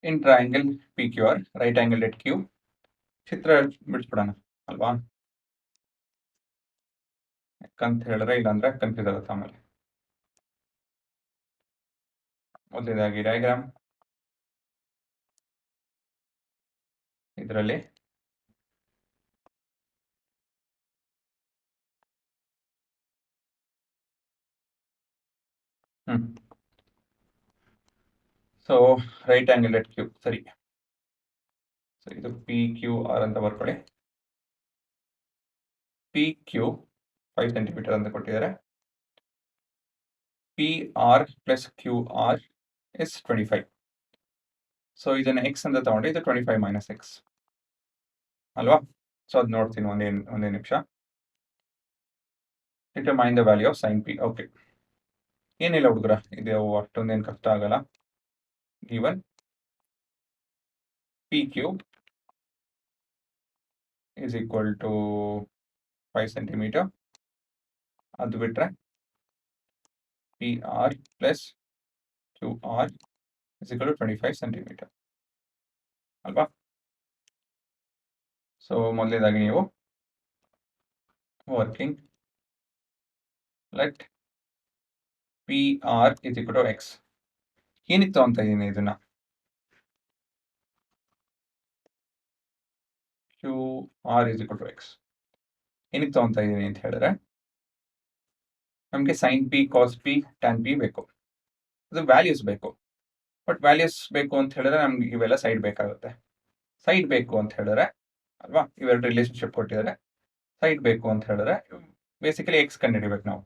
In triangle P Q R right angle at Q ಚಿತ್ರ ಬಿಡಿಸ್ಬಿಡೋಣ ಅಲ್ವಾ? ಯಾಕಂತ ಹೇಳಿದ್ರೆ ಇಲ್ಲಾಂದ್ರೆ ಕನ್ಫ್ಯೂಸ್ ಆಗುತ್ತೆ ಆಮೇಲೆ. ಮೊದಲನೇದಾಗಿ ಡಯಾಗ್ರಾಮ್ ಇದರಲ್ಲಿ so right angle at Q ಸರಿ. ಸೊ ಇದು ಪಿ ಕ್ಯೂ ಆರ್ ಅಂತ ಬರ್ಕೊಳ್ಳಿ. ಪಿ ಕ್ಯೂ 5 ಸೆಂಟಿಮೀಟರ್ ಅಂತ ಕೊಟ್ಟಿದ್ದಾರೆ. P R plus Q R is 25. So ಇದನ್ನ ಎಕ್ಸ್ ಅಂತ ತಗೊಂಡ್ರೆ ಇದು 25 ಮೈನಸ್ ಎಕ್ಸ್ ಅಲ್ವಾ? ಸೊ ಅದು ನೋಡ್ತೀನಿ ಒಂದೇ ನಿಮಿಷ. Determine the value of sine P. Okay, ಏನಿಲ್ಲ ಹುಡುಗರ, ಇದು ಅಷ್ಟೊಂದೇನು ಕಷ್ಟ ಆಗಲ್ಲ. Given P cube is equal to 5 centimetre. ಅದು ಬಿಟ್ರೆ P R plus Q R is equal to 25 centimetre ಅಲ್ವಾ? ಸೊ ಮೊದಲನೇದಾಗಿ ನೀವು working let P R is equal to X. ಏನಿತ್ತು ಅಂತ ಇದ್ದೀನಿ ಇದನ್ನ Q R is equal to X ಏನಿತ್ತು ಅಂತ ಇದ್ದೀನಿ ಅಂತ ಹೇಳಿದ್ರೆ ನಮಗೆ sine P cos P tan P ಬೇಕು. ಅದು ವ್ಯಾಲ್ಯೂಸ್ ಬೇಕು. ಬಟ್ ವ್ಯಾಲ್ಯೂಸ್ ಬೇಕು ಅಂತ ಹೇಳಿದ್ರೆ ನಮ್ಗೆ ಇವೆಲ್ಲ ಸೈಡ್ ಬೇಕಾಗುತ್ತೆ. ಸೈಡ್ ಬೇಕು ಅಂತ ಹೇಳಿದ್ರೆ ಅಲ್ವಾ, ಇವೆರಡು ರಿಲೇಶನ್ಶಿಪ್ ಕೊಟ್ಟಿದ್ದಾರೆ. ಸೈಡ್ ಬೇಕು ಅಂತ ಹೇಳಿದ್ರೆ ಬೇಸಿಕಲಿ ಎಕ್ಸ್ ಕಂಡುಹಿಡಿಬೇಕು ನಾವು.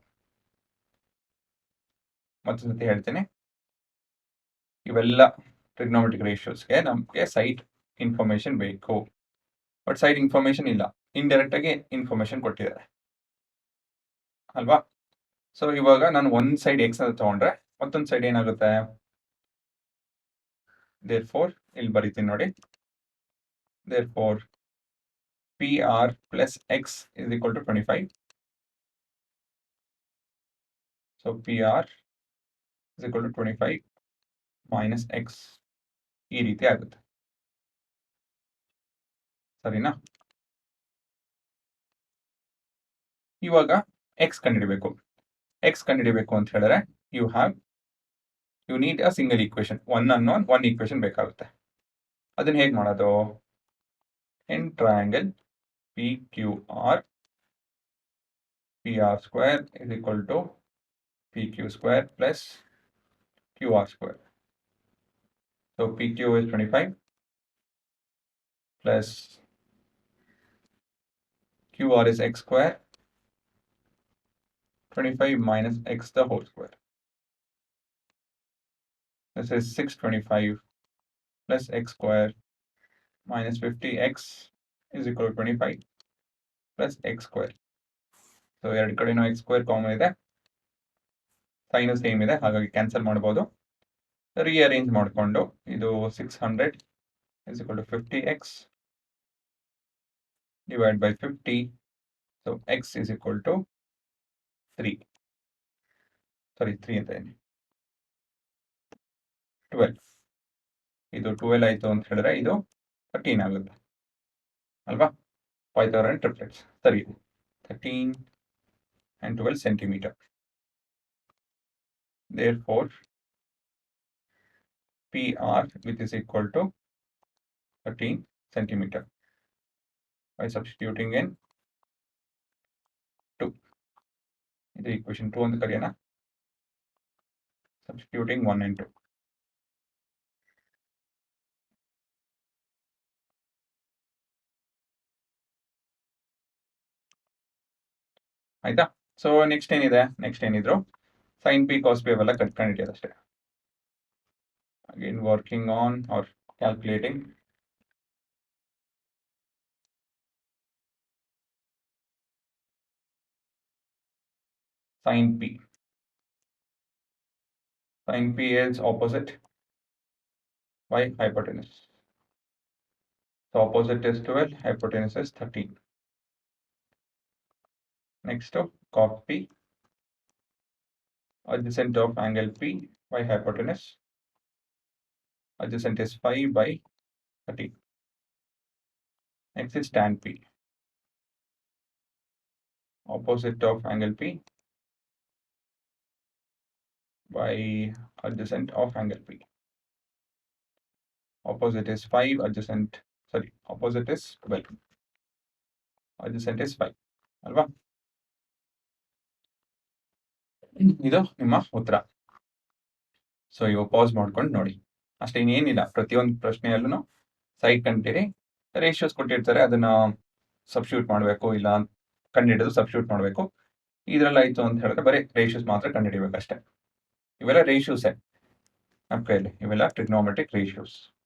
ಮತ್ತೊಂದ್ಸತಿ ಹೇಳ್ತೀನಿ, ಇವೆಲ್ಲ ಟ್ರಿಗ್ನೋಮೆಟ್ರಿಕ್ ರೇಷಿಯೋಸ್ಗೆ ನಮಗೆ ಸೈಡ್ ಇನ್ಫಾರ್ಮೇಶನ್ ಬೇಕು. ಬಟ್ ಸೈಡ್ ಇನ್ಫಾರ್ಮೇಶನ್ ಇಲ್ಲ, ಇಂಡೈರೆಕ್ಟ್ ಆಗಿ ಇನ್ಫಾರ್ಮೇಶನ್ ಕೊಟ್ಟಿದ್ದಾರೆ ಅಲ್ವಾ? ಸೊ ಇವಾಗ ನಾನು ಒಂದ್ ಸೈಡ್ ಎಕ್ಸ್ ಅಂತ ತಗೊಂಡ್ರೆ ಮತ್ತೊಂದು ಸೈಡ್ ಏನಾಗುತ್ತೆ? ದೇರ್ಫೋರ್ ಇಲ್ಲಿ ಬರೀತೀನಿ ನೋಡಿ. Therefore P R plus X is equal to 25. So P R is equal to 25 minus X ಈ ರೀತಿ ಆಗುತ್ತೆ. ಸರಿನಾ? ಇವಾಗ ಎಕ್ಸ್ ಕಂಡುಹಿಡಿಬೇಕು. ಎಕ್ಸ್ ಕಂಡುಹಿಡಿಬೇಕು ಅಂತ ಹೇಳಿದ್ರೆ you need a single equation. One equation ಬೇಕಾಗುತ್ತೆ. ಅದನ್ನ ಹೇಗೆ ಮಾಡೋದು? In triangle P Q R P R square is equal to P Q square plus Q R square. So P Q is 25 plus QR is x square, 25 minus x the whole square. This is 625 plus x square minus 50x is equal to 25 plus x square. So ಎರಡು ಕಡೆನೂ x square common ಇದೆ, sign same ಇದೆ, ಹಾಗಾಗಿ cancel ಮಾಡಬಹುದು. Rearrange ಮಾಡಿಕೊಂಡು ಇದು 600 is equal to 50x divided by 50. So x is equal to 3. Sorry, 3 ಅಂತ ಏನು 12. ಇದು 12 ಆಯಿತು ಅಂತ ಹೇಳಿದ್ರೆ ಇದು 13 ಆಗುತ್ತೆ ಅಲ್ವಾ? Pythagorean triplets. ಸರಿ, 13 and 12 centimeter. Therefore, PR which is equal to 13 centimeter. By substituting in 2. ಇದು equation 2 ಅಂತ ಕರೆಯೋಣ. Substituting 1 and 2. ಆಯ್ತಾ? ಸೊ ನೆಕ್ಸ್ಟ್ ಏನಿದೆ? ನೆಕ್ಸ್ಟ್ ಏನಿದ್ರು ಸೈನ್ ಪಿ ಕಾಸ್ ಪಿ ಅವೆಲ್ಲ ಕಂಡುಹಿಡಿಯೋದು ಅಷ್ಟೇ. Again working on R calculating sin p. Sin p is opposite by hypotenuse. So opposite is 12, hypotenuse is 13. Next to cos p, adjacent of angle p by hypotenuse. adjacent is 5 by 30. Next is tan P. Opposite of angle P by adjacent of angle P. Opposite is 5, opposite is 12. Adjacent is 5. ಅಲ್ವಾ? ಇದು ನಿಮ್ಮ ಉತ್ತರ. So ಇವಾಗ pass ಮಾಡ್ಕೊಂಡು ನೋಡಿ. ಅಷ್ಟೇ, ಇನ್ನೇನಿಲ್ಲ. ಪ್ರತಿಯೊಂದು ಪ್ರಶ್ನೆಯಲ್ಲೂ ಸೈಡ್ ಕಂಡಿರಿ. ರೇಷಿಯೋಸ್ ಕೊಟ್ಟಿರ್ತಾರೆ, ಅದನ್ನ ಸಬ್ಸ್ಟಿಟ್ಯೂಟ್ ಮಾಡಬೇಕು, ಇಲ್ಲ ಕಂಡುಹಿಡಿದು ಸಬ್ಸ್ಟಿಟ್ಯೂಟ್ ಮಾಡಬೇಕು. ಇದರಲ್ಲಿ ಆಯ್ತು ಅಂತ ಹೇಳಿದ್ರೆ ಬರೀ ರೇಷಿಯೋಸ್ ಮಾತ್ರ ಕಂಡುಹಿಡಿಬೇಕಷ್ಟೇ. ಇವೆಲ್ಲ ರೇಷಿಯೋಸೇ ನಮ್ಮ ಕೈಯಲ್ಲಿ, ಇವೆಲ್ಲ ಟ್ರಿಗ್ನೋಮೆಟ್ರಿಕ್ ರೇಷಿಯೋಸ್.